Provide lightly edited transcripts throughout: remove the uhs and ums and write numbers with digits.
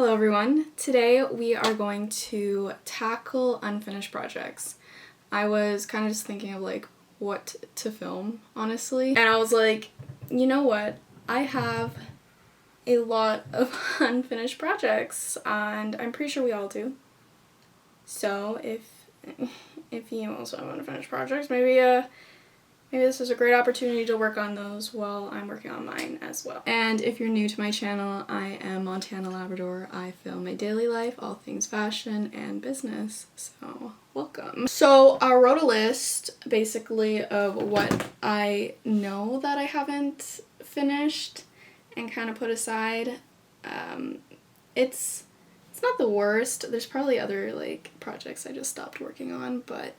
Hello everyone. Today we are going to tackle unfinished projects. I was kind of just thinking of like what to film, honestly. And I was like, you know what? I have a lot of unfinished projects and I'm pretty sure we all do. So if you also have unfinished projects, maybe this is a great opportunity to work on those while I'm working on mine as well. And if you're new to my channel, I am Montana Labrador. I film my daily life, all things fashion and business, so welcome. So I wrote a list basically of what I know that I haven't finished and kind of put aside. It's not the worst. There's probably other like projects I just stopped working on, but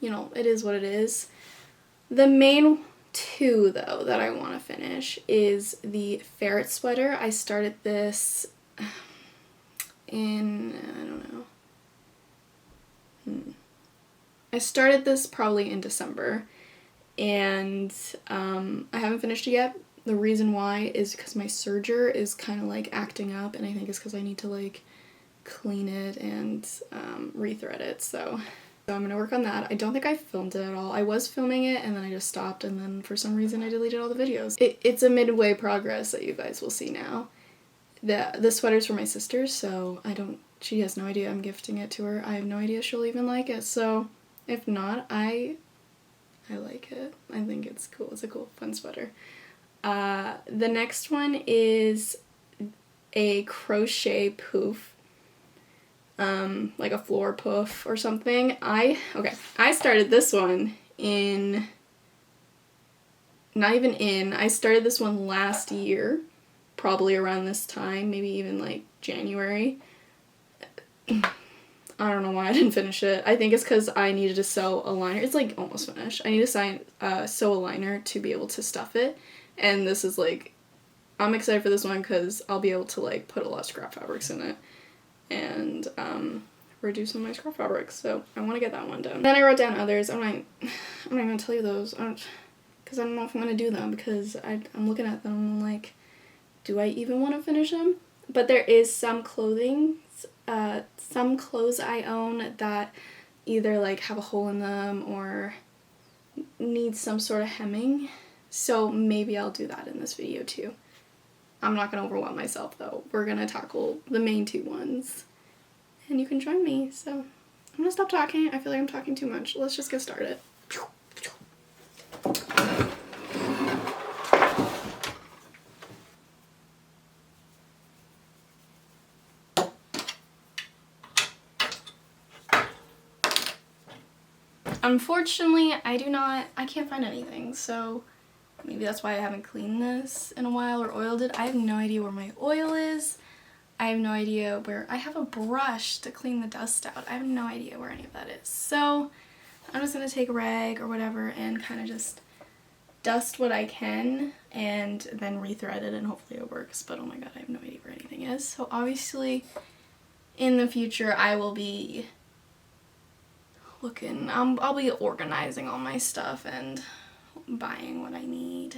you know, it is what it is. The main two, though, that I want to finish is the ferret sweater. I started this in, I don't know. I started this probably in December, and I haven't finished it yet. The reason why is because my serger is kind of like acting up, and I think it's because I need to like clean it and rethread it, so I'm gonna work on that. I don't think I filmed it at all. I was filming it and then I just stopped, and then for some reason I deleted all the videos. It's a midway progress that you guys will see now. The sweater's for my sister, so she has no idea I'm gifting it to her. I have no idea she'll even like it, so if not, I like it. I think it's cool. It's a cool, fun sweater. The next one is a crochet poof. Like a floor poof or something. I started this one I started this one last year, probably around this time, maybe even like January. I don't know why I didn't finish it. I think it's because I needed to sew a liner. It's like almost finished. I need to sew a liner to be able to stuff it, and this is like, I'm excited for this one because I'll be able to like put a lot of scrap fabrics in it and reduce some of my scrap fabrics, so I want to get that one done. Then I wrote down others. I'm not even gonna tell you those because I don't know if I'm gonna do them, because I'm looking at them and I'm like, do I even want to finish them? But there is some clothes I own that either like have a hole in them or need some sort of hemming, so maybe I'll do that in this video too. I'm not going to overwhelm myself though. We're going to tackle the main two ones. And you can join me. So I'm going to stop talking. I feel like I'm talking too much. Let's just get started. Unfortunately, I can't find anything, so maybe that's why I haven't cleaned this in a while or oiled it. I have no idea where my oil is. I have no idea where... I have a brush to clean the dust out. I have no idea where any of that is. So I'm just going to take a rag or whatever and kind of just dust what I can and then rethread it, and hopefully it works. But oh my god, I have no idea where anything is. So obviously in the future I will be looking... I'll be organizing all my stuff and buying what I need.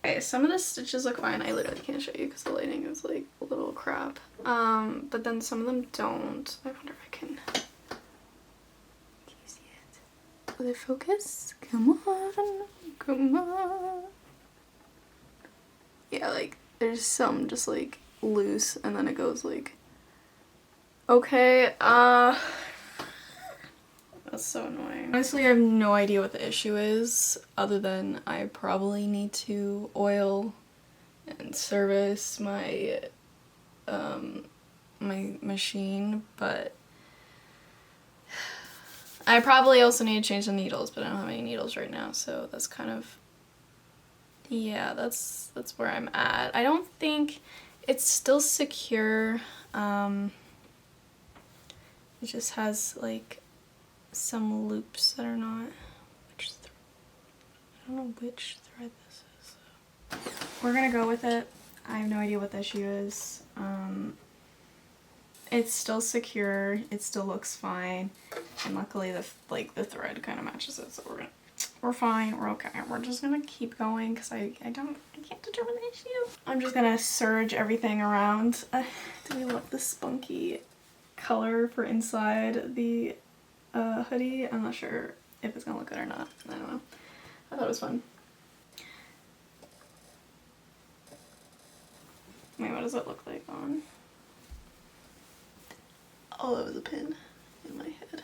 Okay, some of the stitches look fine. I literally can't show you because the lighting is like a little crap. But then some of them don't. I wonder if I can you see it? Will it focus? Come on, come on. Yeah, like there's some just like loose and then it goes like, okay, that's so annoying. Honestly, I have no idea what the issue is, other than I probably need to oil and service my my machine, but I probably also need to change the needles, but I don't have any needles right now, so that's kind of, yeah, that's where I'm at. I don't think it's still secure. It just has like some loops that are not, I don't know which thread this is. We're gonna go with it. I have no idea what the issue is. It's still secure, it still looks fine, and luckily the thread kind of matches it, so we're fine, we're okay. We're just gonna keep going because I can't determine the issue. I'm just gonna serge everything around. Do we love the spunky color for inside the hoodie? I'm not sure if it's gonna look good or not. I don't know. I thought it was fun. Wait, what does it look like on? Oh, that was a pin in my head.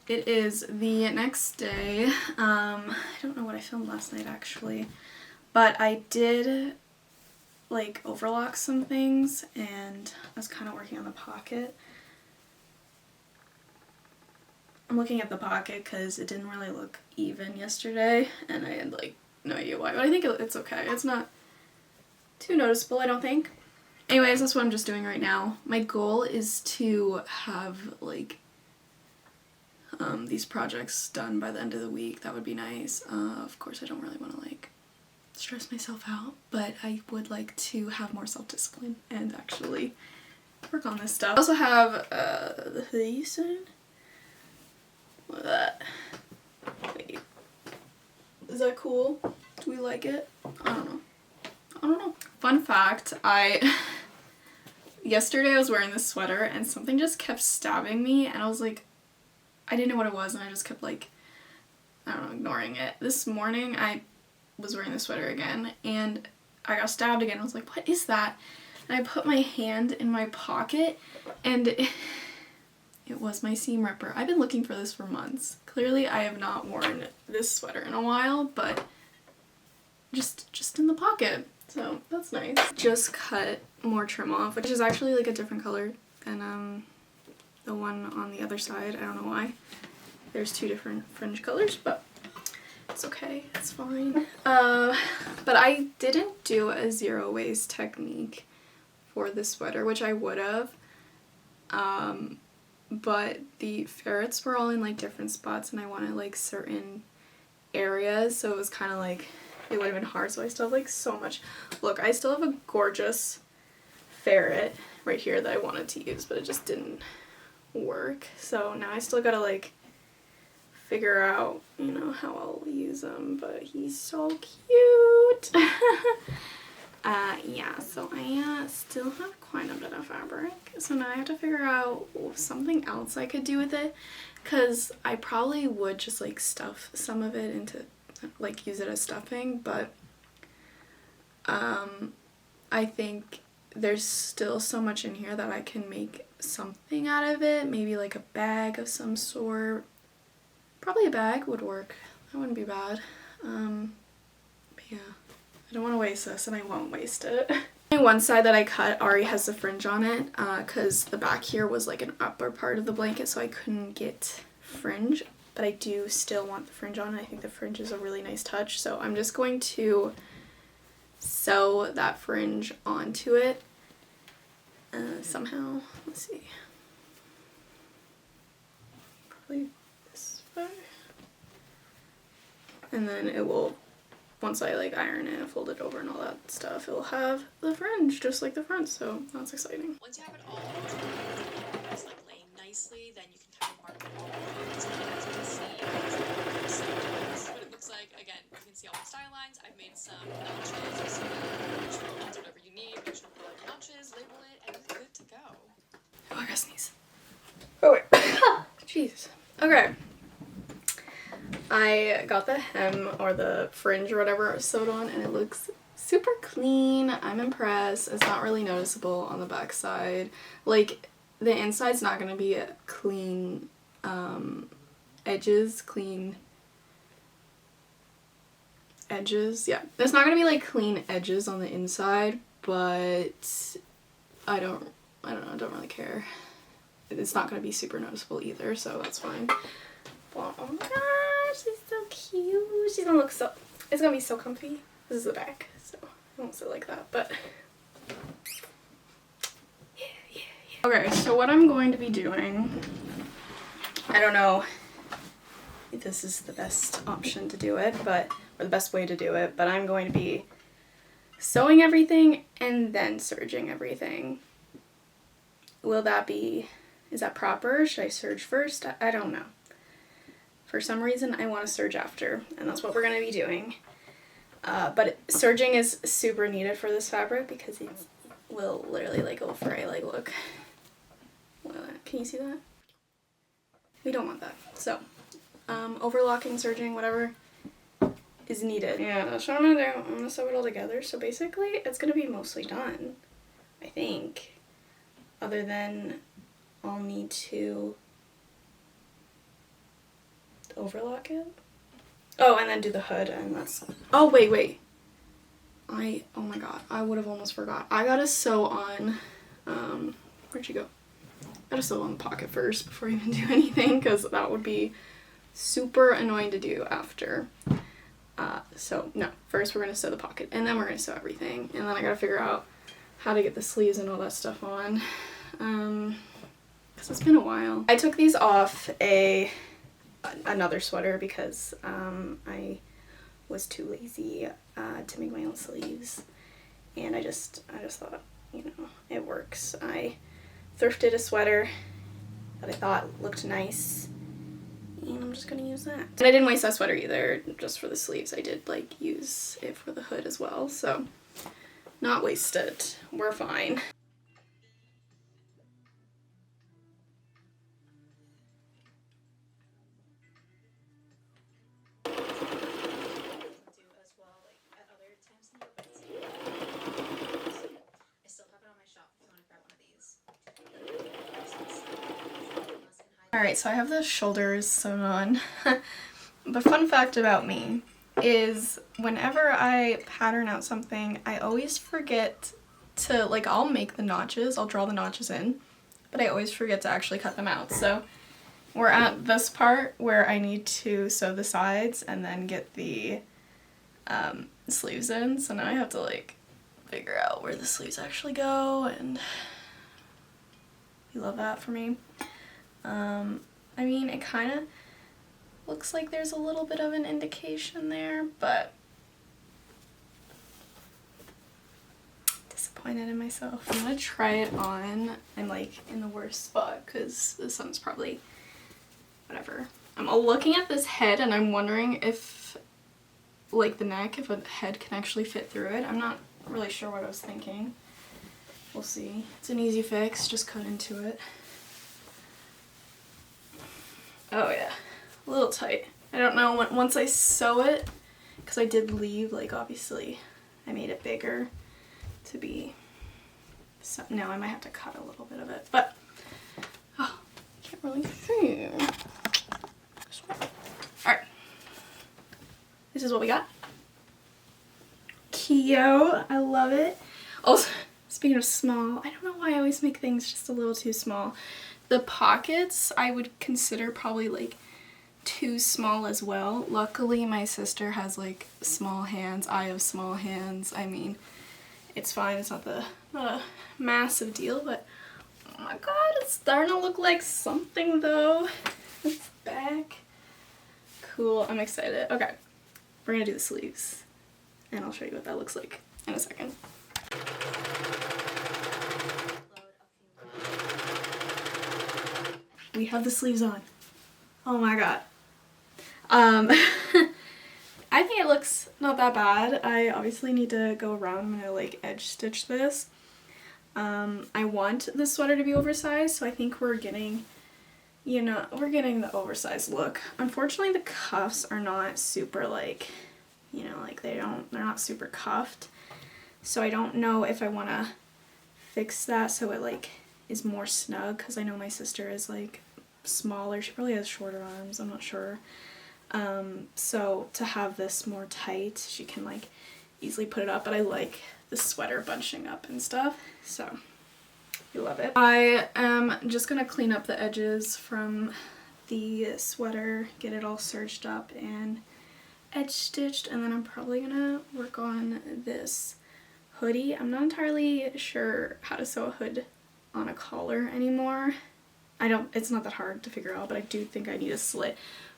It is the next day. I don't know what I filmed last night actually, but I did like overlock some things and I was kind of working on the pocket. I'm looking at the pocket because it didn't really look even yesterday and I had like no idea why, but I think it's okay. It's not too noticeable, I don't think. Anyways, that's what I'm just doing right now. My goal is to have like these projects done by the end of the week. That would be nice. Of course, I don't really want to like stress myself out, but I would like to have more self-discipline and actually work on this stuff. I also have the hoodie soon. Look at that. Wait. Is that cool? Do we like it? I don't know. I don't know. Fun fact, yesterday I was wearing this sweater and something just kept stabbing me and I was like, I didn't know what it was and I just kept like, I don't know, ignoring it. This morning I was wearing the sweater again and I got stabbed again. I was like, what is that? And I put my hand in my pocket and it was my seam ripper. I've been looking for this for months. Clearly I have not worn this sweater in a while, but just in the pocket. So that's nice. Just cut more trim off, which is actually like a different color than the one on the other side. I don't know why. There's two different fringe colors, but it's okay. It's fine. But I didn't do a zero waist technique for this sweater, which I would have. But the ferrets were all in like different spots and I wanted like certain areas, so it was kind of like it would have been hard, so I still have like so much. Look, I still have a gorgeous ferret right here that I wanted to use, but it just didn't work. So now I still gotta like figure out, you know, how I'll use him, but he's so cute. Yeah, so I still have quite a bit of fabric, so now I have to figure out something else I could do with it, because I probably would just like stuff some of it into, like use it as stuffing, but I think there's still so much in here that I can make something out of it, maybe like a bag of some sort. Probably a bag would work, that wouldn't be bad. But yeah, I don't want to waste this and I won't waste it. One side that I cut already has the fringe on it because the back here was like an upper part of the blanket, so I couldn't get fringe, but I do still want the fringe on it. I think the fringe is a really nice touch, so I'm just going to sew that fringe onto it somehow. Let's see. Probably this way. And then it will, once I like iron it, fold it over and all that stuff, it'll have the fringe just like the front, so that's exciting. Once you have it all, it's like laying nicely, then you can kind of mark it all out. So as you can see, this is what it looks like. Again, you can see all my style lines. I've made some notches, so whatever you need, make sure to put like notches, label it, and you're good to go. Oh, I gotta sneeze. Oh wait. Jesus. Okay. I got the hem or the fringe or whatever sewed on and it looks super clean. I'm impressed. It's not really noticeable on the back side. Like the inside's not going to be a clean edges. Yeah, there's not going to be like clean edges on the inside, but I don't know, I don't really care. It's not going to be super noticeable either, so that's fine. Well, oh my gosh, she's so cute. She's gonna look so, it's gonna be so comfy. This is the back, so I won't say like that, but yeah. Okay, so what I'm going to be doing, I don't know if this is the best option to do it, or the best way to do it, but I'm going to be sewing everything and then serging everything. Is that proper? Should I serge first? I don't know. For some reason, I want to serge after, and that's what we're going to be doing. But serging is super needed for this fabric because it will literally like go fray. Like, look. Can you see that? We don't want that. So, overlocking, serging, whatever is needed. Yeah, that's what I'm gonna do. I'm gonna sew it all together. So basically, it's gonna be mostly done, I think. Other than I'll need to overlock it. Oh, and then do the hood, and that's... Oh, wait. Oh my god, I would have almost forgot. I gotta sew on, where'd you go? Gotta sew on the pocket first before I even do anything, because that would be super annoying to do after. So, no, first we're gonna sew the pocket, and then we're gonna sew everything, and then I gotta figure out how to get the sleeves and all that stuff on, because it's been a while. I took these off another sweater because I was too lazy to make my own sleeves, and I just thought, you know, it works. I thrifted a sweater that I thought looked nice, and I'm just gonna use that. And I didn't waste that sweater either, just for the sleeves. I did like use it for the hood as well, so not wasted. We're fine. Alright, so I have the shoulders sewn on. But fun fact about me is whenever I pattern out something, I always forget to, like, I'll make the notches, I'll draw the notches in, but I always forget to actually cut them out. So we're at this part where I need to sew the sides and then get the sleeves in, so now I have to like figure out where the sleeves actually go, and you love that for me. I mean, it kind of looks like there's a little bit of an indication there, but disappointed in myself. I'm gonna try it on. I'm like in the worst spot because the sun's probably whatever. I'm looking at this head and I'm wondering if like the neck, if a head can actually fit through it. I'm not really sure what I was thinking. We'll see. It's an easy fix, just cut into it. Oh yeah, a little tight. I don't know, once I sew it, because I did leave, like obviously I made it bigger to be, so now I might have to cut a little bit of it, but oh, I can't really see. Alright, this is what we got. Cute, I love it. Also, speaking of small, I don't know why I always make things just a little too small. The pockets I would consider probably like too small as well. Luckily my sister has like small hands. I have small hands. I mean, it's fine. It's not a massive deal, but oh my god, it's starting to look like something though. It's back. Cool, I'm excited. Okay, we're gonna do the sleeves and I'll show you what that looks like in a second. We have the sleeves on. Oh my god. I think it looks not that bad. I obviously need to go around. I'm gonna like edge stitch this. I want the sweater to be oversized, so I think we're getting, you know, we're getting the oversized look. Unfortunately, the cuffs are not super like, you know, like they're not super cuffed. So I don't know if I want to fix that so it like is more snug, because I know my sister is like smaller. She probably has shorter arms, I'm not sure. So to have this more tight, she can like easily put it up, but I like the sweater bunching up and stuff, so I love it. I am just gonna clean up the edges from the sweater, get it all serged up and edge stitched, and then I'm probably gonna work on this hoodie. I'm not entirely sure how to sew a hood on a collar anymore. It's not that hard to figure out, but I do think I need a slit,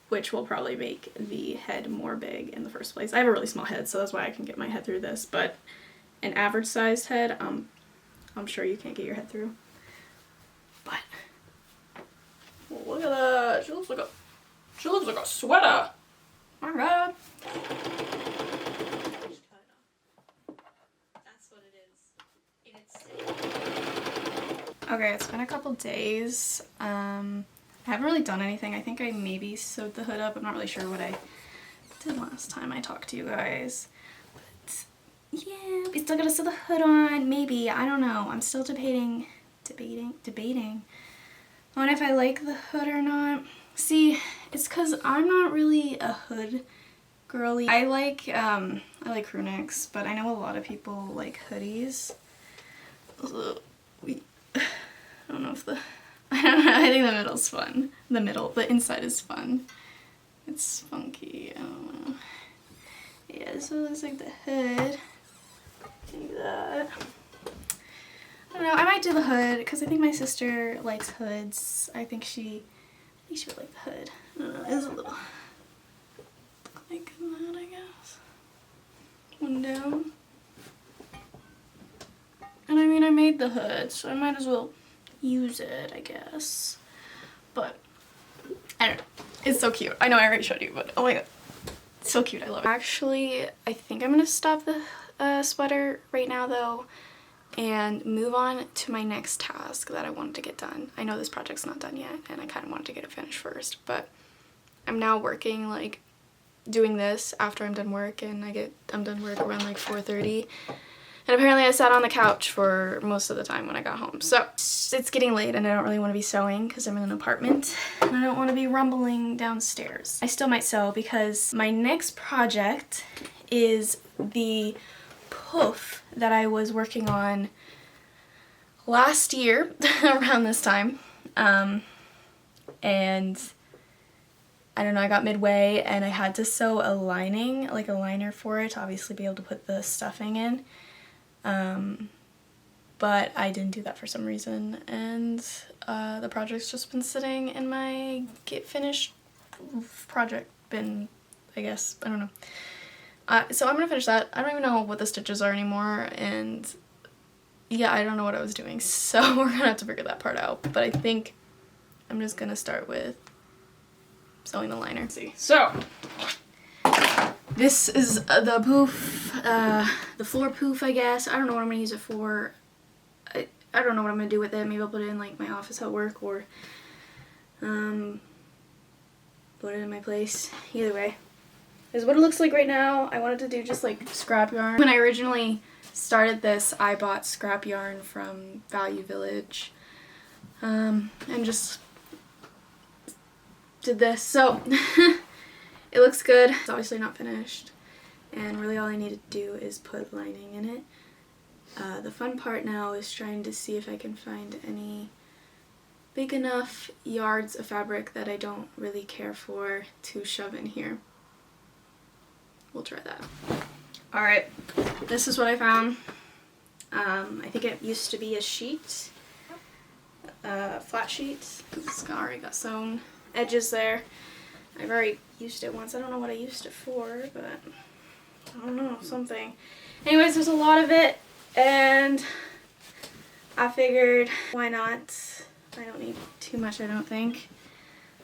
which will probably make the head more big in the first place. I have a really small head, so that's why I can get my head through this, but an average sized head, I'm sure you can't get your head through. But, well, look at that. She looks like a sweater. My God. That's what it is. And it's Okay, it's been a couple days. I haven't really done anything. I think I maybe sewed the hood up. I'm not really sure what I did last time I talked to you guys. But yeah, we still gotta sew the hood on. Maybe. I don't know. I'm still debating on if I like the hood or not. See, it's because I'm not really a hood girly. I like crew necks, but I know a lot of people like hoodies. I don't know if I don't know, I think the middle's fun. The inside is fun. It's funky, I don't know. Yeah, so it looks like the hood. Do that. I don't know, I might do the hood, because I think my sister likes hoods. I think she would like the hood. I don't know, it's a little like that, I guess. One down. And I mean, I made the hood, so I might as well use it, I guess. But, I don't know. It's so cute. I know I already showed you, but oh my god. It's so cute. I love it. Actually, I think I'm going to stop the sweater right now, though, and move on to my next task that I wanted to get done. I know this project's not done yet, and I kind of wanted to get it finished first, but I'm now working, like, doing this after I'm done work, and I'm done work around, like, 4:30. And apparently I sat on the couch for most of the time when I got home. So it's getting late and I don't really want to be sewing because I'm in an apartment and I don't want to be rumbling downstairs. I still might sew because my next project is the poof that I was working on last year around this time. And I don't know, I got midway and I had to sew a lining, like a liner for it to obviously be able to put the stuffing in. But I didn't do that for some reason, and the project's just been sitting in my get finished project bin, I guess. I don't know. So I'm gonna finish that. I don't even know what the stitches are anymore, and yeah, I don't know what I was doing, so we're gonna have to figure that part out. But I think I'm just gonna start with sewing the liner. Let's see. So this is the poof, the floor poof, I guess. I don't know what I'm gonna use it for. I don't know what I'm gonna do with it. Maybe I'll put it in like my office at work, or put it in my place. Either way, this is what it looks like right now. I wanted to do just like scrap yarn. When I originally started this, I bought scrap yarn from Value Village, and just did this. So it looks good. It's obviously not finished, and really all I need to do is put lining in it. The fun part now is trying to see if I can find any big enough yards of fabric that I don't really care for to shove in here. We'll try that. Alright, this is what I found. I think it used to be a sheet, flat sheet. It's already got sewn edges there. I've already used it once. I don't know what I used it for, but I don't know, something. Anyways, there's a lot of it, and I figured, why not? I don't need too much, I don't think.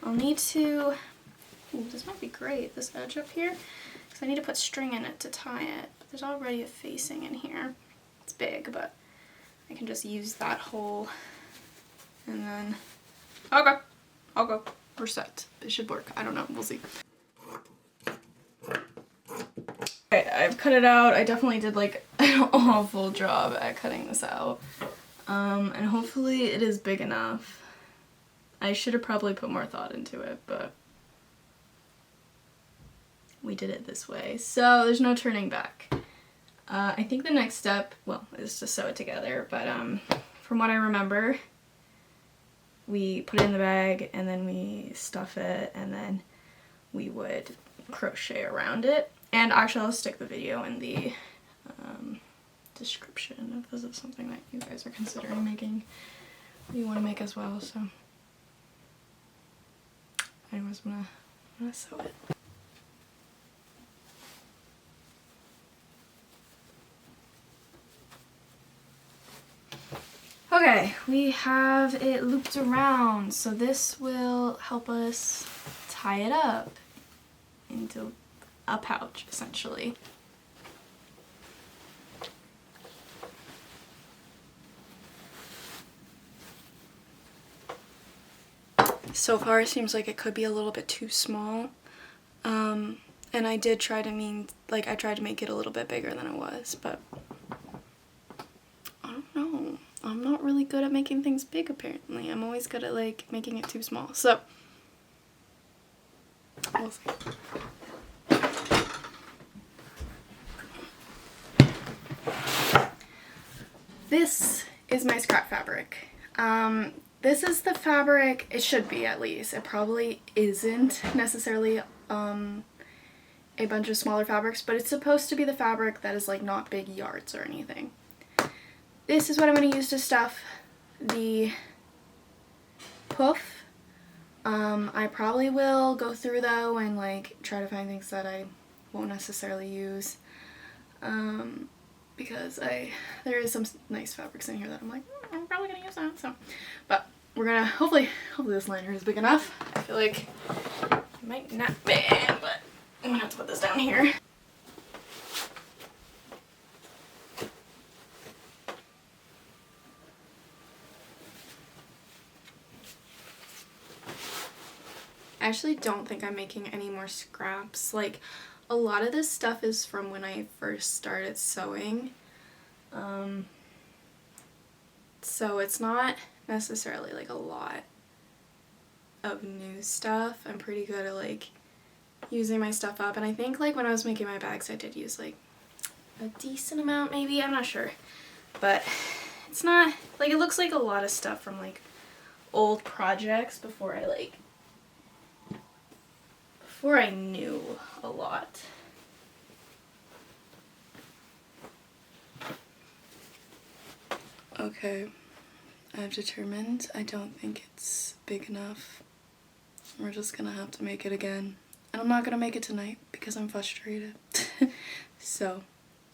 I'll need to, ooh, this might be great, this edge up here, because I need to put string in it to tie it. But there's already a facing in here. It's big, but I can just use that hole, and then, okay, I'll go. We're set. It should work. I don't know. We'll see. Okay, I've cut it out. I definitely did like an awful job at cutting this out. And hopefully it is big enough. I should have probably put more thought into it, but we did it this way. So there's no turning back. I think the next step, well, is to sew it together, but from what I remember, we put it in the bag and then we stuff it and then we would crochet around it. And actually I'll stick the video in the description if this is something that you guys are considering making, you want to make as well. So anyways, I'm gonna sew it. Okay, we have it looped around, so this will help us tie it up into a pouch, essentially. So far it seems like it could be a little bit too small, and I did try to I tried to make it a little bit bigger than it was, but I don't know. I'm not really good at making things big, apparently. I'm always good at like making it too small, so we'll see. This is my scrap fabric. This is the fabric, it should be at least. It probably isn't necessarily a bunch of smaller fabrics, but it's supposed to be the fabric that is like not big yards or anything. This is what I'm going to use to stuff the poof. I probably will go through though and like try to find things that I won't necessarily use, because there is some nice fabrics in here that I'm like, I'm probably going to use that. So, but we're gonna hopefully this liner is big enough. I feel like it might not be, but I'm gonna have to put this down here. I actually don't think I'm making any more scraps. Like, a lot of this stuff is from when I first started sewing. So it's not necessarily like a lot of new stuff. I'm pretty good at like using my stuff up, and I think like when I was making my bags I did use like a decent amount maybe, I'm not sure. But it's not, like, it looks like a lot of stuff from like old projects before I knew a lot. Okay, I've determined I don't think it's big enough. We're just gonna have to make it again. And I'm not gonna make it tonight because I'm frustrated. So,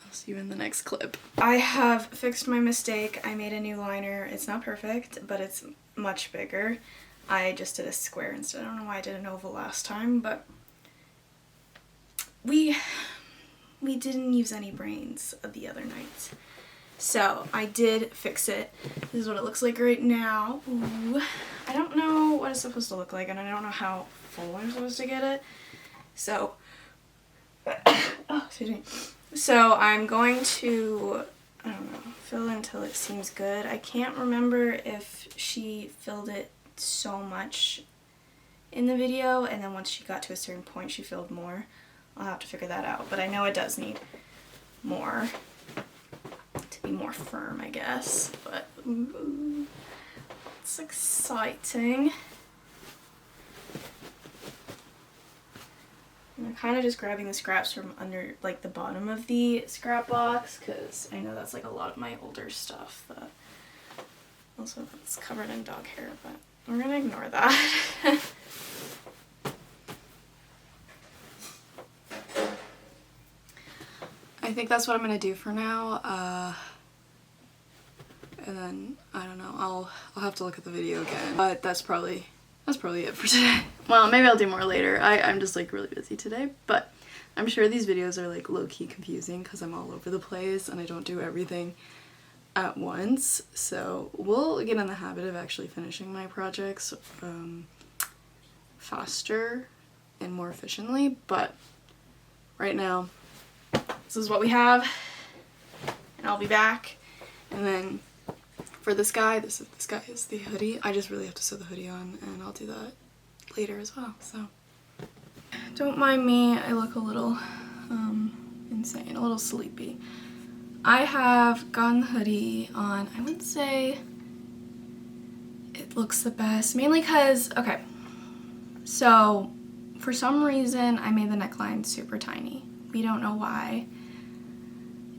I'll see you in the next clip. I have fixed my mistake. I made a new liner. It's not perfect, but it's much bigger. I just did a square instead. I don't know why I did an oval last time, but we didn't use any brains the other night. So I did fix it. This is what it looks like right now. Ooh, I don't know what it's supposed to look like, and I don't know how full I'm supposed to get it. So, oh, excuse me. So I'm going to, I don't know, fill until it seems good. I can't remember if she filled it so much in the video, and then once she got to a certain point she filled more. I'll have to figure that out, but I know it does need more to be more firm, I guess. But ooh, it's exciting. I'm kind of just grabbing the scraps from under, like, the bottom of the scrap box, because I know that's like a lot of my older stuff that also it's covered in dog hair, but we're gonna ignore that. I think that's what I'm gonna do for now, and then I don't know, I'll have to look at the video again, but that's probably it for today. Well, maybe I'll do more later. I'm just like really busy today, but I'm sure these videos are like low-key confusing because I'm all over the place and I don't do everything at once. So we'll get in the habit of actually finishing my projects faster and more efficiently, but right now this is what we have, and I'll be back. And then for this guy, this guy is the hoodie. I just really have to sew the hoodie on, and I'll do that later as well. So don't mind me, I look a little insane, a little sleepy. I have gotten the hoodie on. I wouldn't say it looks the best, mainly because, okay, so for some reason I made the neckline super tiny. We don't know why.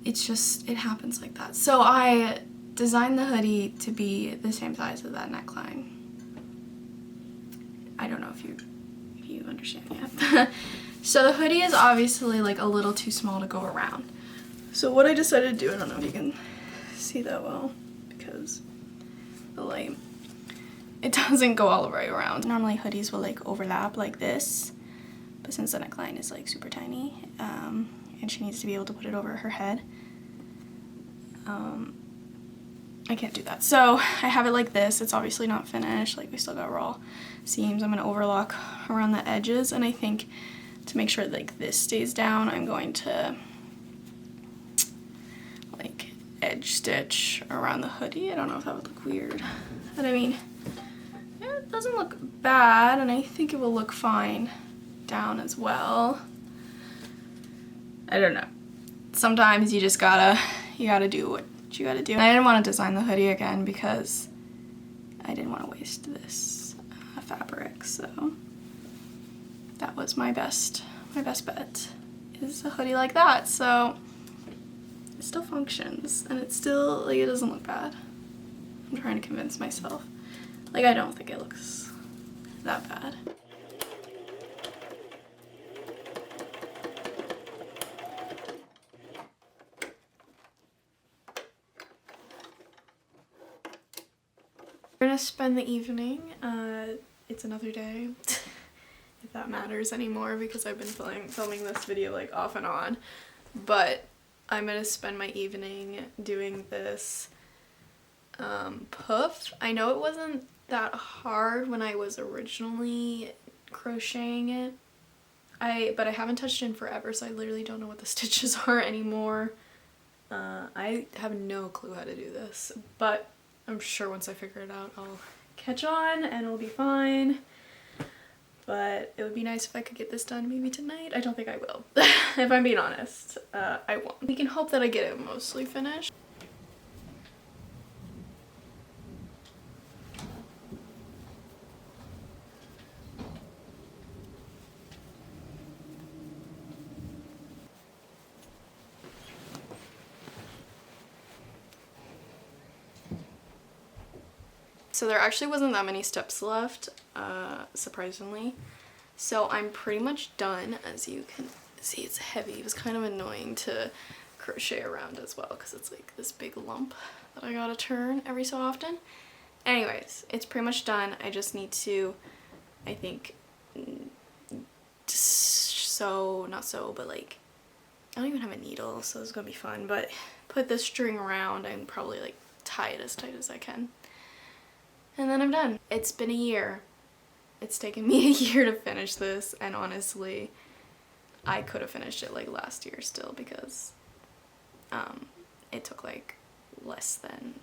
it's just, it happens like that. So I designed the hoodie to be the same size as that neckline. I don't know if you understand yet. So the hoodie is obviously like a little too small to go around. So what I decided to do, I don't know if you can see that well because the light, it doesn't go all the way around. Normally hoodies will like overlap like this, but since the neckline is like super tiny, and she needs to be able to put it over her head, I can't do that. So I have it like this. It's obviously not finished, like we still got raw seams. I'm gonna overlock around the edges, and I think to make sure like this stays down, I'm going to like edge stitch around the hoodie. I don't know if that would look weird, but I mean, it doesn't look bad, and I think it will look fine down as well. I don't know. Sometimes you just gotta do what you gotta do. I didn't want to design the hoodie again because I didn't want to waste this fabric, so that was my best bet is a hoodie like that. So it still functions, and it's still like, it doesn't look bad. I'm trying to convince myself. Like, I don't think it looks that bad. We're gonna spend the evening. It's another day, if that matters anymore, because I've been filming this video like off and on. But I'm gonna spend my evening doing this poof. I know it wasn't that hard when I was originally crocheting it. But I haven't touched it in forever, so I literally don't know what the stitches are anymore. I have no clue how to do this, but I'm sure once I figure it out, I'll catch on and it'll be fine. But it would be nice if I could get this done maybe tonight. I don't think I will. If I'm being honest, I won't. We can hope that I get it mostly finished. So there actually wasn't that many steps left, surprisingly. So I'm pretty much done. As you can see, it's heavy. It was kind of annoying to crochet around as well because it's like this big lump that I gotta turn every so often. Anyways, it's pretty much done. I just need to, I think, not sew, but like, I don't even have a needle, so it's gonna be fun, but put the string around and probably like tie it as tight as I can. And then I'm done. It's been a year. It's taken me a year to finish this, and honestly, I could have finished it like last year still because it took like less than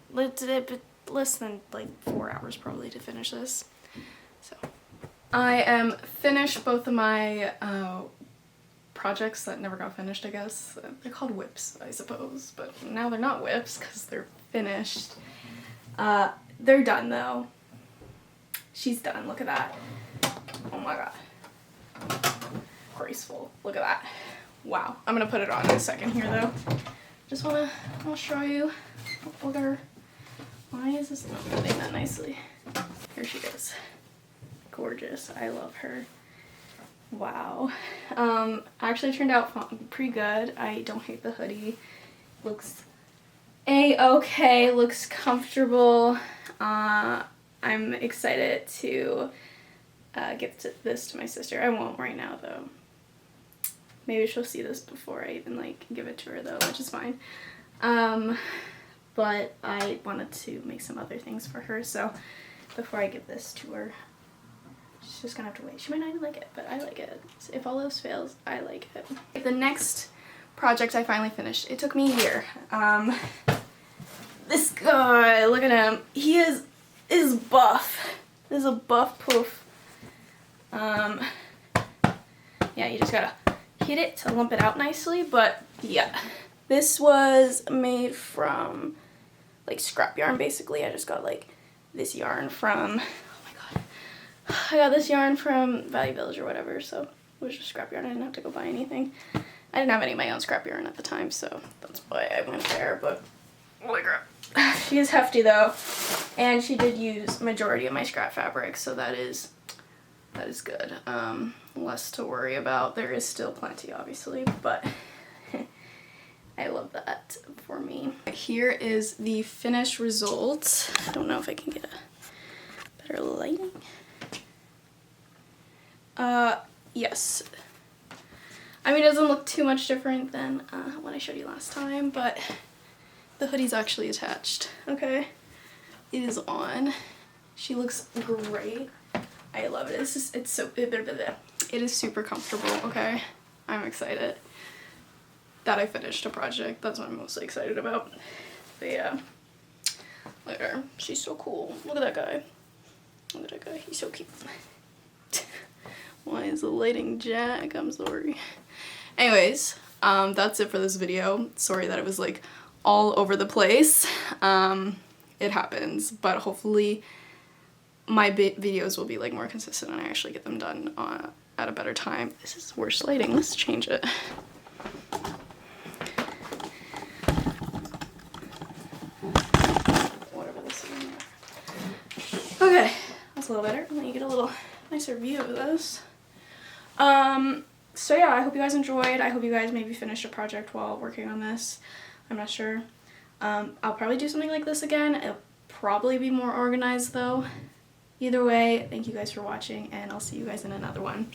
like 4 hours probably to finish this. So I am finished both of my projects that never got finished, I guess. They're called WIPs, I suppose, but now they're not WIPs because they're finished. They're done though. She's done, look at that. Oh my god. Graceful, look at that. Wow, I'm gonna put it on in a second here though. Just wanna show you. Look at her. Why is this not fitting that nicely? Here she is. Gorgeous, I love her. Wow. Actually turned out pretty good. I don't hate the hoodie. Looks A-okay, looks comfortable. I'm excited to give this to my sister. I won't right now though. Maybe she'll see this before I even like give it to her though, which is fine. But I wanted to make some other things for her, so before I give this to her, she's just gonna have to wait. She might not even like it, but I like it. If all else fails, I like it. The next project I finally finished, it took me a year. This guy, look at him. He is buff. This is a buff poof. Yeah, you just gotta hit it to lump it out nicely, but yeah. This was made from like scrap yarn basically. I just got like this yarn from, oh my god. I got this yarn from Value Village or whatever, so it was just scrap yarn. I didn't have to go buy anything. I didn't have any of my own scrap yarn at the time, so that's why I went there, but holy crap. She is hefty though, and she did use majority of my scrap fabric, so that is good. Less to worry about. There is still plenty, obviously, but I love that for me. Here is the finished result. I don't know if I can get a better lighting. Yes. I mean, it doesn't look too much different than what I showed you last time, but the hoodie's actually attached, okay? It is on. She looks great. I love it. It's so, it is super comfortable, okay? I'm excited that I finished a project. That's what I'm mostly excited about. But yeah, look at her. She's so cool. Look at that guy. Look at that guy. He's so cute. Why is the lighting jack? I'm sorry. Anyways, that's it for this video. Sorry that it was like all over the place. It happens, but hopefully my videos will be like more consistent and I actually get them done at a better time. This is worse lighting. Let's change it. Whatever this is. Okay, that's a little better. Let me get a little nicer view of this. So yeah, I hope you guys enjoyed. I hope you guys maybe finished a project while working on this. I'm not sure. I'll probably do something like this again. It'll probably be more organized though. Either way, thank you guys for watching, and I'll see you guys in another one.